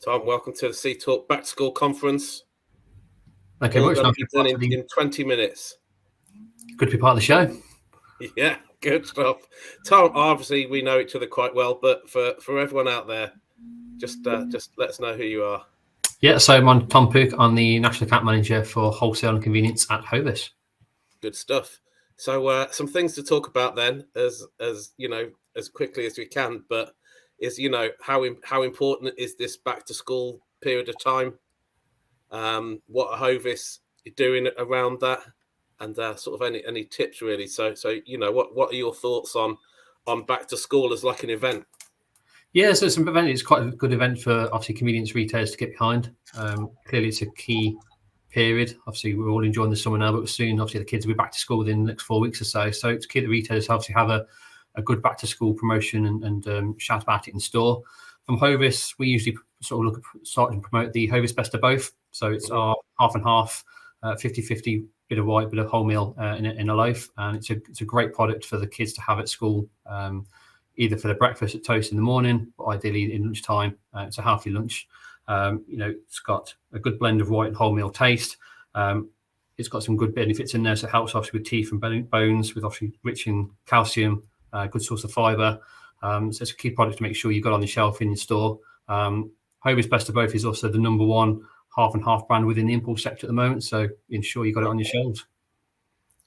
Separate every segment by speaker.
Speaker 1: Tom, welcome to the Sea Talk Back to School Conference.
Speaker 2: Okay,
Speaker 1: All going to be done in 20 minutes.
Speaker 2: Good to be part of the show.
Speaker 1: Yeah, good stuff. Tom, obviously we know each other quite well, but for everyone out there, just let us know who you are.
Speaker 2: Yeah, so I'm Tom Pook. I'm the National Account Manager for Wholesale and Convenience at Hovis.
Speaker 1: Good stuff. So some things to talk about then, as you know, as quickly as we can. But is how important is this back to school period of time? What are Hovis doing around that, and sort of any tips really? So what are your thoughts on back to school as like an event?
Speaker 2: Yeah, so it's an event. It's quite a good event for obviously convenience retailers to get behind. Clearly, it's a key period. Obviously, we're all enjoying the summer now, but soon, obviously, the kids will be back to school within the next 4 weeks or so. So it's key that retailers obviously have a good back to school promotion and shout about it in store. From Hovis, we usually sort of start and promote the Hovis Best of Both. So it's our half and half, 50-50, bit of white, bit of wholemeal in a loaf, and it's a great product for the kids to have at school. Either for the breakfast at toast in the morning, or ideally in lunchtime. It's a healthy lunch. It's got a good blend of white and wholemeal taste. It's got some good benefits in there, so it helps obviously with teeth and bones, with obviously rich in calcium, good source of fibre. So it's a key product to make sure you've got on the shelf in your store. Hovis Best of Both is also the number one half and half brand within the impulse sector at the moment, so ensure you got it on your shelves.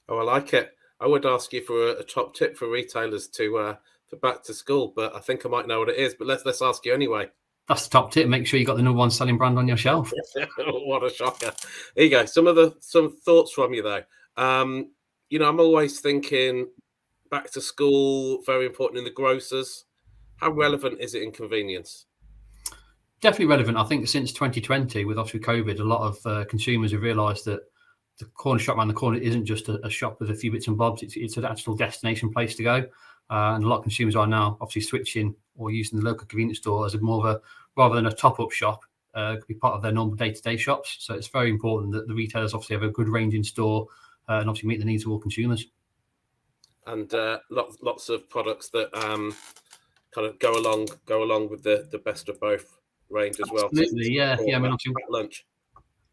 Speaker 1: Oh, I like it. I would ask you for a top tip for retailers for back to school, but I think I might know what it is. But let's ask you anyway.
Speaker 2: That's the top tip. Make sure you got the number one selling brand on your shelf.
Speaker 1: What a shocker! There you go. Some thoughts from you though. I'm always thinking back to school, very important in the grocers. How relevant is it in convenience?
Speaker 2: Definitely relevant. I think since 2020, with obviously COVID, a lot of consumers have realised that the corner shop around the corner isn't just a shop with a few bits and bobs. It's an actual destination place to go. And a lot of consumers are now obviously switching or using the local convenience store as more of rather than a top-up shop, could be part of their normal day-to-day shops. So it's very important that the retailers obviously have a good range in store and obviously meet the needs of all consumers.
Speaker 1: And lots of products that kind of go along with the best of both range as well.
Speaker 2: Absolutely, yeah. I mean, obviously,
Speaker 1: lunch.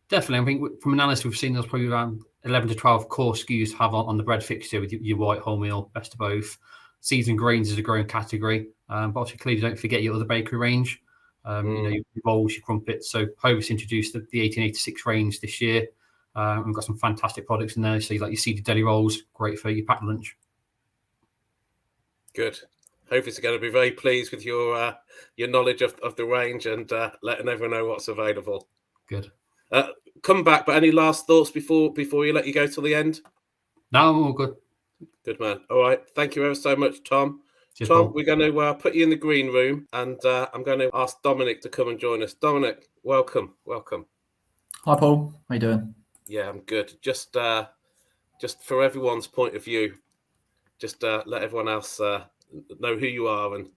Speaker 2: Definitely. I think from analysis we've seen there's probably around 11 to 12 core SKUs to have on the bread fixture with your white wholemeal, best of both. Seasoned grains is a growing category, but obviously clearly don't forget your other bakery range. Your rolls, your crumpets. So Hovis introduced the 1886 range this year. We've got some fantastic products in there. So like your seeded deli rolls, great for your packed lunch.
Speaker 1: Good. Hovis are going to be very pleased with your knowledge of the range and letting everyone know what's available.
Speaker 2: Good.
Speaker 1: Come back, but any last thoughts before you let you go till the end?
Speaker 2: No, I'm all good.
Speaker 1: Good man. All right. Thank you ever so much, Tom.
Speaker 2: Cheers,
Speaker 1: Tom,
Speaker 2: Paul.
Speaker 1: we're going to put you in the green room, and I'm going to ask Dominic to come and join us. Dominic, welcome.
Speaker 3: Hi, Paul. How you doing?
Speaker 1: Yeah, I'm good. Just for everyone's point of view, just let everyone else know who you are and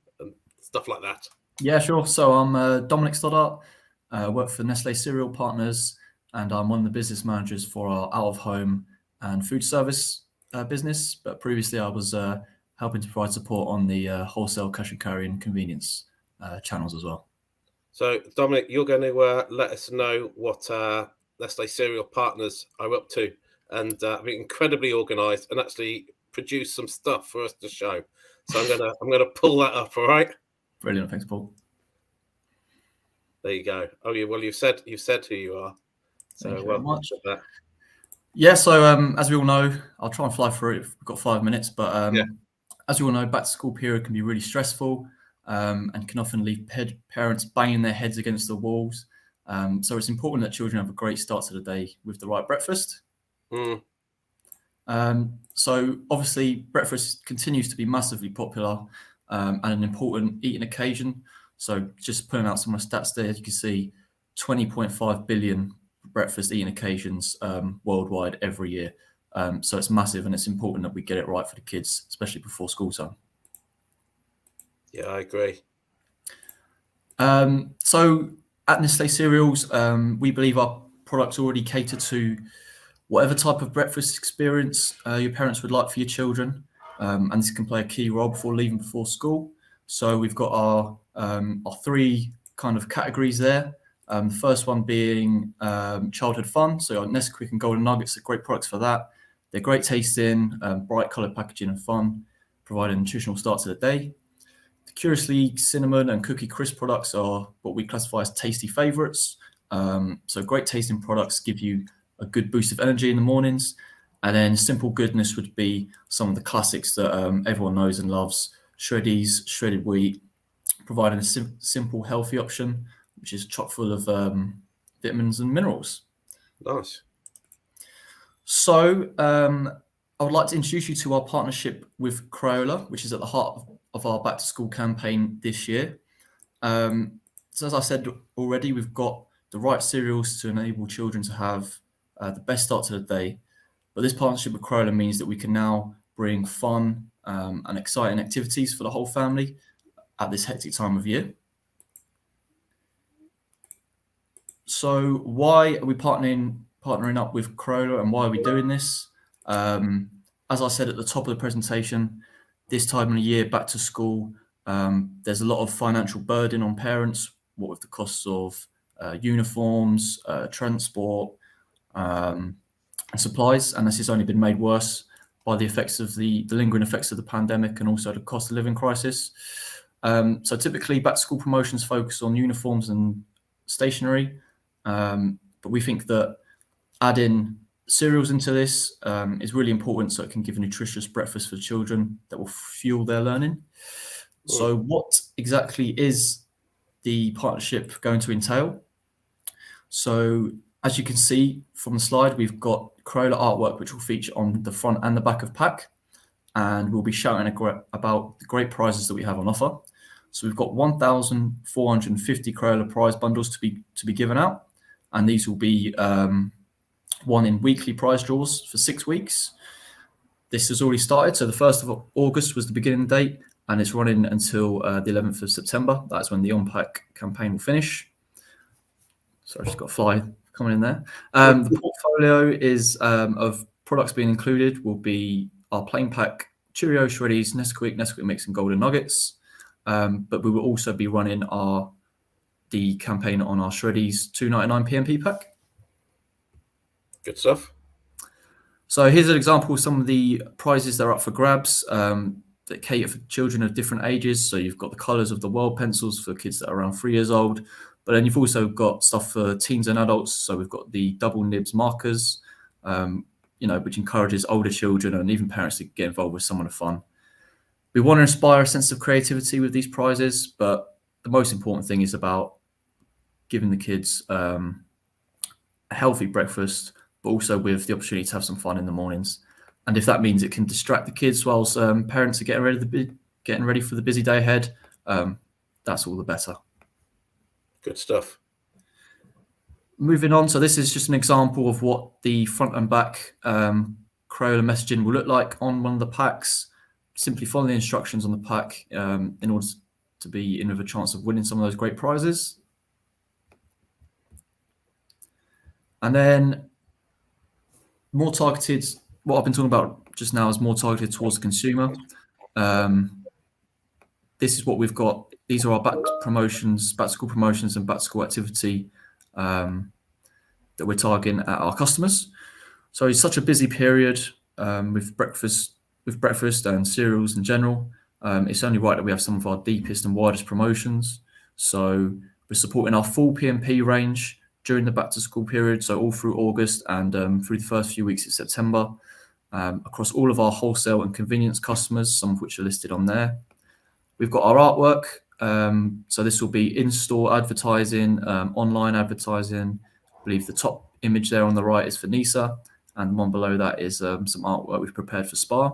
Speaker 1: stuff like that.
Speaker 3: Yeah, sure. So I'm Dominic Stoddart. Work for Nestle Cereal Partners, and I'm one of the business managers for our out-of-home and food service business. But previously, I was helping to provide support on the wholesale, cash and carry, and convenience channels as well.
Speaker 1: So, Dominic, you're going to let us know what Nestle Cereal Partners are up to, and be incredibly organised and actually produce some stuff for us to show. So I'm gonna pull that up. All right.
Speaker 3: Brilliant. Thanks, Paul.
Speaker 1: There you go. Oh, yeah. Well, you've said who you are. So
Speaker 3: Thank you very much.
Speaker 1: That.
Speaker 3: Yeah. So as we all know, I'll try and fly through it. We've got 5 minutes, but as you all know, back to school period can be really stressful and can often leave parents banging their heads against the walls. So it's important that children have a great start to the day with the right breakfast. So obviously, breakfast continues to be massively popular and an important eating occasion. So just putting out some of the stats there, you can see 20.5 billion breakfast eating occasions worldwide every year. So it's massive, and it's important that we get it right for the kids, especially before school time.
Speaker 1: Yeah, I agree.
Speaker 3: So at Nestle Cereals, we believe our products already cater to whatever type of breakfast experience your parents would like for your children. And this can play a key role before school. So we've got our 3 kind of categories there. The first one being childhood fun. So Nesquik and Golden Nuggets are great products for that. They're great tasting, bright coloured packaging and fun, providing a nutritional start to the day. The Curiously cinnamon and cookie crisp products are what we classify as tasty favourites. So great tasting products give you a good boost of energy in the mornings. And then simple goodness would be some of the classics that everyone knows and loves. Shreddies, shredded wheat, providing a simple, healthy option, which is chock full of vitamins and minerals.
Speaker 1: Nice.
Speaker 3: So I would like to introduce you to our partnership with Crayola, which is at the heart of our back to school campaign this year. So as I said already, we've got the right cereals to enable children to have the best start to the day. But this partnership with Crayola means that we can now bring fun and exciting activities for the whole family at this hectic time of year. So why are we partnering up with Crayola, and why are we doing this? As I said at the top of the presentation, this time of the year, back to school, there's a lot of financial burden on parents, what with the costs of uniforms, transport, and supplies, and this has only been made worse by the effects of the lingering effects of the pandemic and also the cost of living crisis. So typically back to school promotions focus on uniforms and stationery, but we think that adding cereals into this is really important, so it can give a nutritious breakfast for children that will fuel their learning. So what exactly is the partnership going to entail? So as you can see from the slide, we've got Crayola artwork, which will feature on the front and the back of pack, and we'll be shouting about the great prizes that we have on offer. So we've got 1,450 Crayola prize bundles to be given out, and these will be won in weekly prize draws for 6 weeks. This has already started, so the 1st of August was the beginning date, and it's running until the 11th of September. That's when the on-pack campaign will finish. So I just got a fly coming in there. The portfolio is of products being included will be our plain pack Cheerio, Shreddies, Nesquik Mix, and Golden Nuggets. But we will also be running the campaign on our Shreddies $2.99 PMP pack.
Speaker 1: Good stuff.
Speaker 3: So here's an example of some of the prizes that are up for grabs that cater for children of different ages. So you've got the Colours of the World pencils for kids that are around 3 years old, but then you've also got stuff for teens and adults. So we've got the double nibs markers, which encourages older children and even parents to get involved with some of the fun. We want to inspire a sense of creativity with these prizes, but the most important thing is about giving the kids a healthy breakfast, but also with the opportunity to have some fun in the mornings. And if that means it can distract the kids whilst parents are getting ready for the busy day ahead, that's all the better.
Speaker 1: Good stuff.
Speaker 3: Moving on, so this is just an example of what the front and back Crayola messaging will look like on one of the packs. Simply follow the instructions on the pack in order to be in with a chance of winning some of those great prizes. And then more targeted, what I've been talking about just now is more targeted towards the consumer. This is what we've got. These are our back to school promotions and back to school activity that we're targeting at our customers. So it's such a busy period with breakfast and cereals in general. It's only right that we have some of our deepest and widest promotions. So we're supporting our full PMP range during the back to school period, so all through August and through the first few weeks of September, across all of our wholesale and convenience customers, some of which are listed on there. We've got our artwork, so this will be in-store advertising, online advertising. I believe the top image there on the right is for Nisa, and the one below that is some artwork we've prepared for Spa.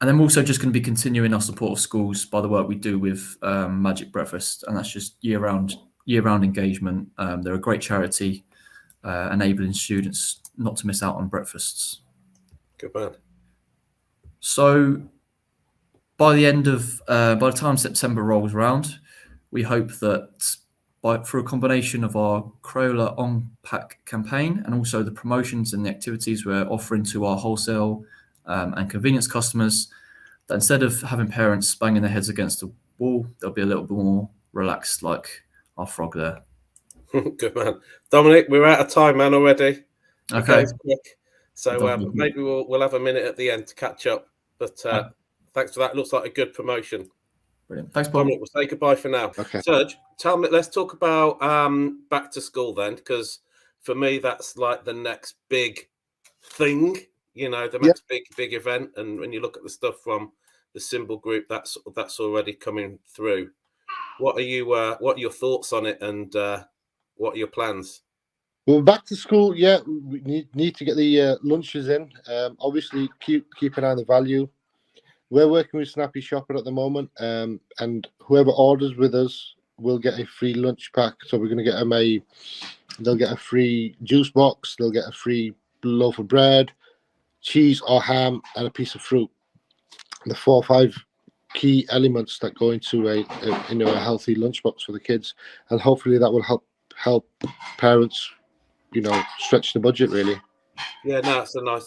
Speaker 3: And then we're also just going to be continuing our support of schools by the work we do with Magic Breakfast, and that's just year-round engagement. They're a great charity, enabling students not to miss out on breakfasts.
Speaker 1: Good man.
Speaker 3: So by the time September rolls around, we hope that through a combination of our Crayola on-pack campaign and also the promotions and the activities we're offering to our wholesale and convenience customers, that instead of having parents banging their heads against the wall, they'll be a little bit more relaxed, like our frog there.
Speaker 1: Good man, Dominic. We're out of time, man, already.
Speaker 3: Okay.
Speaker 1: It's quick. So maybe we'll have a minute at the end to catch up. But thanks for that. Looks like a good promotion.
Speaker 3: Brilliant. Thanks, Paul.
Speaker 1: Dominic, we'll say goodbye for now.
Speaker 4: Okay.
Speaker 1: Serge, tell me. Let's talk about back to school then, because for me that's like the next big thing. The next big event. And when you look at the stuff from the Symbol Group, that's already coming through. What are your thoughts on it, and what are your plans?
Speaker 4: Well, back to school, we need to get the lunches in. Obviously, keep an eye on the value. We're working with Snappy Shopper at the moment, and whoever orders with us will get a free lunch pack. So we're going to get them they'll get a free juice box, they'll get a free loaf of bread, cheese or ham, and a piece of fruit. The 4 or 5 key elements that go into a healthy lunchbox for the kids, and hopefully that will help parents, stretch the budget really.
Speaker 1: Yeah, no,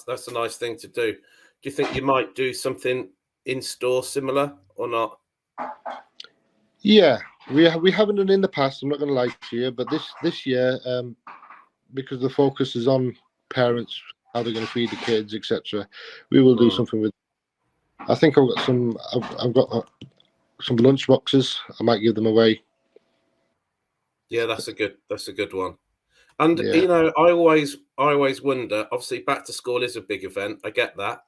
Speaker 1: that's a nice thing to do. Do you think you might do something in store similar or not?
Speaker 4: Yeah, we haven't done it in the past. I'm not going to lie to you, but this year, because the focus is on parents, how they're going to feed the kids, etc., we will do something with. I think I've got some lunch boxes. I might give them away. Yeah,
Speaker 1: that's a good one. And I always wonder. Obviously, back to school is a big event. I get that.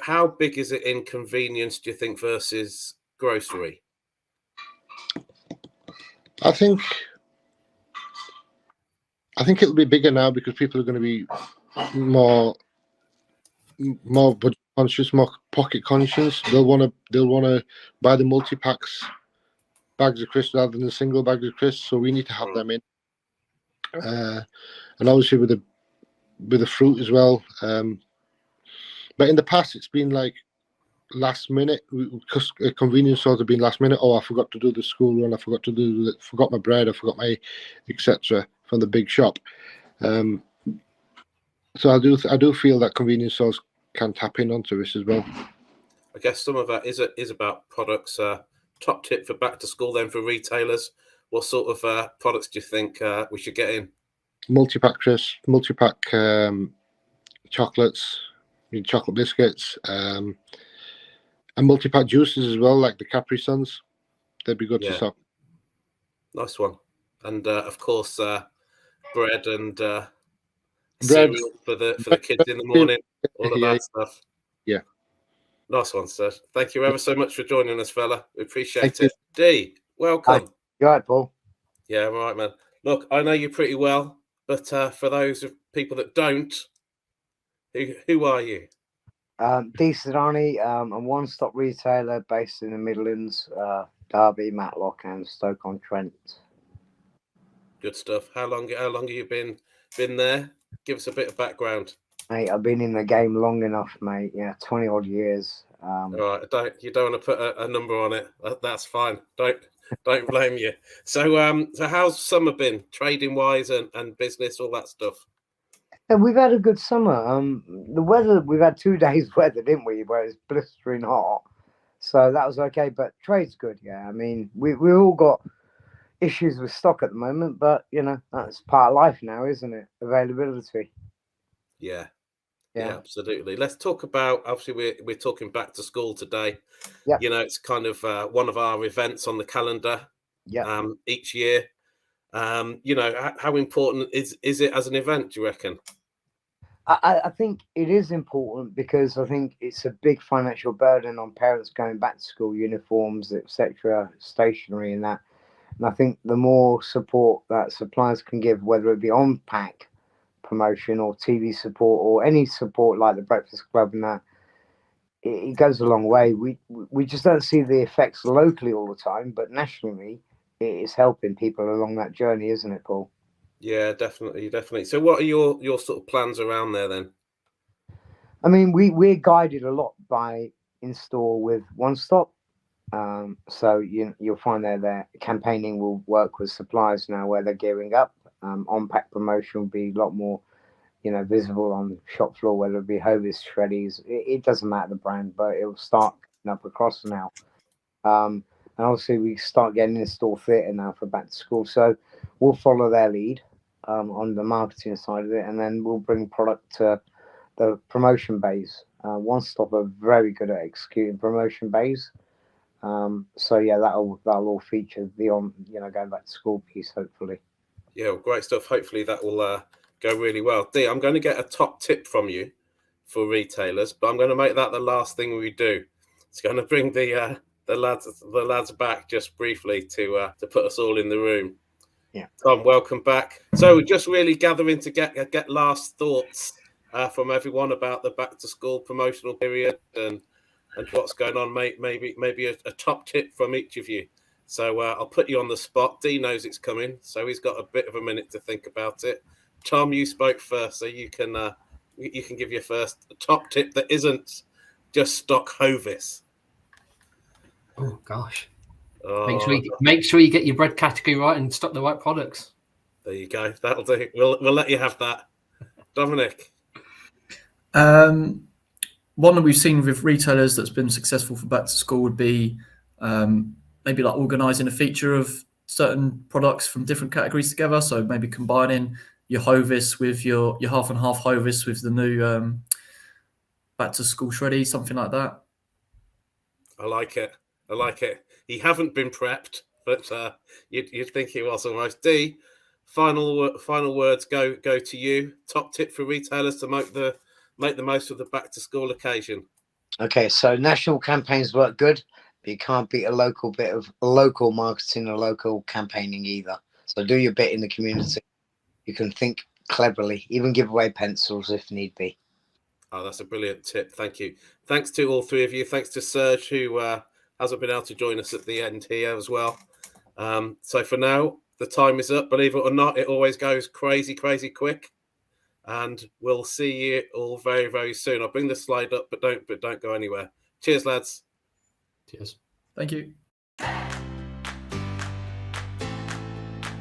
Speaker 1: How big is it in convenience, do you think, versus grocery?
Speaker 4: I think it'll be bigger now because people are going to be more budget conscious, more pocket conscious. They'll want to buy the multi-packs bags of crisps rather than the single bags of crisps. So we need to have them in, and obviously with the fruit as well. But in the past, it's been like last minute, because convenience stores have been last minute. Oh, I forgot to do the school run. I forgot my bread. I forgot my etc. from the big shop. So I do feel that convenience stores can tap in onto this as well.
Speaker 1: I guess some of that is about products. Top tip for back to school then for retailers. What sort of products do you think we should get in?
Speaker 4: Multi-pack crisps, multi-pack chocolates, chocolate biscuits, and multi-pack juices as well, like the Capri Suns. They'd be good to stock.
Speaker 1: Nice one. And of course, bread and cereal for the kids in the morning. All of that stuff.
Speaker 4: Yeah.
Speaker 1: Nice one, sir. Thank you ever so much for joining us, fella. We appreciate it. Dee, welcome.
Speaker 5: You all right, Paul?
Speaker 1: Yeah, I'm all right, man. Look, I know you pretty well, but for those of people that don't, who are you?
Speaker 5: Dee Sedani. I'm a one-stop retailer based in the Midlands, Derby, Matlock, and Stoke-on-Trent.
Speaker 1: Good stuff. How long have you been there? Give us a bit of background.
Speaker 5: Mate, I've been in the game long enough, mate. 20 odd years.
Speaker 1: All right, you don't want to put a number on it. That's fine. Don't blame you. So how's summer been, trading wise and business, all that stuff?
Speaker 5: Yeah, we've had a good summer. The weather, we've had 2 days weather, didn't we? Where it's blistering hot. So that was okay, but trade's good. Yeah, I mean, we all got issues with stock at the moment, but that's part of life now, isn't it? Availability.
Speaker 1: Yeah, absolutely. Let's talk about, obviously we're talking back to school today.
Speaker 5: Yeah.
Speaker 1: It's kind of one of our events on the calendar.
Speaker 5: Yeah.
Speaker 1: Each year. How important is it as an event, do you reckon?
Speaker 5: I think it is important because I think it's a big financial burden on parents going back to school, uniforms, etc., stationery and that. And I think the more support that suppliers can give, whether it be on pack promotion or TV support or any support like the Breakfast Club and that, it goes a long way. We just don't see the effects locally all the time, but nationally it is helping people along that journey, isn't it, Paul?
Speaker 1: Yeah, definitely. So what are your sort of plans around there then?
Speaker 5: I mean, we're guided a lot by in-store with One Stop. So you'll find their campaigning will work with suppliers now where they're gearing up. On-pack promotion will be a lot more, visible on shop floor, whether it be Hovis, Shreddies. It doesn't matter the brand, but it'll start up across now. And obviously we start getting in-store theatre now for back to school. So we'll follow their lead on the marketing side of it, and then we'll bring product to the promotion bays. One Stop are very good at executing promotion bays. So yeah, that'll all feature the going back to school piece, hopefully.
Speaker 1: Yeah, well, great stuff. Hopefully that will go really well. Dee, I'm going to get a top tip from you for retailers, but I'm going to make that the last thing we do. It's going to bring the lads back just briefly to put us all in the room.
Speaker 5: Yeah,
Speaker 1: Tom, welcome back. So we're just really gathering to get last thoughts from everyone about the back to school promotional period and what's going on. Maybe a top tip from each of you. So I'll put you on the spot. Dee knows it's coming, so he's got a bit of a minute to think about it. Tom, you spoke first, so you can give your first top tip that isn't just stock Hovis.
Speaker 2: Oh gosh! Make sure you get your bread category right and stock the right products.
Speaker 1: There you go. That'll do. We'll let you have that, Dominic.
Speaker 3: One that we've seen with retailers that's been successful for back to school would be maybe like organising a feature of certain products from different categories together. So maybe combining your Hovis with your half and half Hovis with the new back to school shreddy, something like that.
Speaker 1: I like it. He haven't been prepped, but you'd think he was almost. Dee, final words go to you. Top tip for retailers to make the most of the back to school occasion.
Speaker 5: Okay, so national campaigns work good, but you can't beat a local bit of local marketing or local campaigning either. So do your bit in the community. You can think cleverly, even give away pencils if need be.
Speaker 1: Oh, that's a brilliant tip. Thank you. Thanks to all three of you. Thanks to Serge, who hasn't been able to join us at the end here as well. So for now, the time is up. Believe it or not, it always goes crazy quick. And we'll see you all very, very soon. I'll bring the slide up, but don't go anywhere. Cheers, lads.
Speaker 2: Cheers.
Speaker 3: Thank you.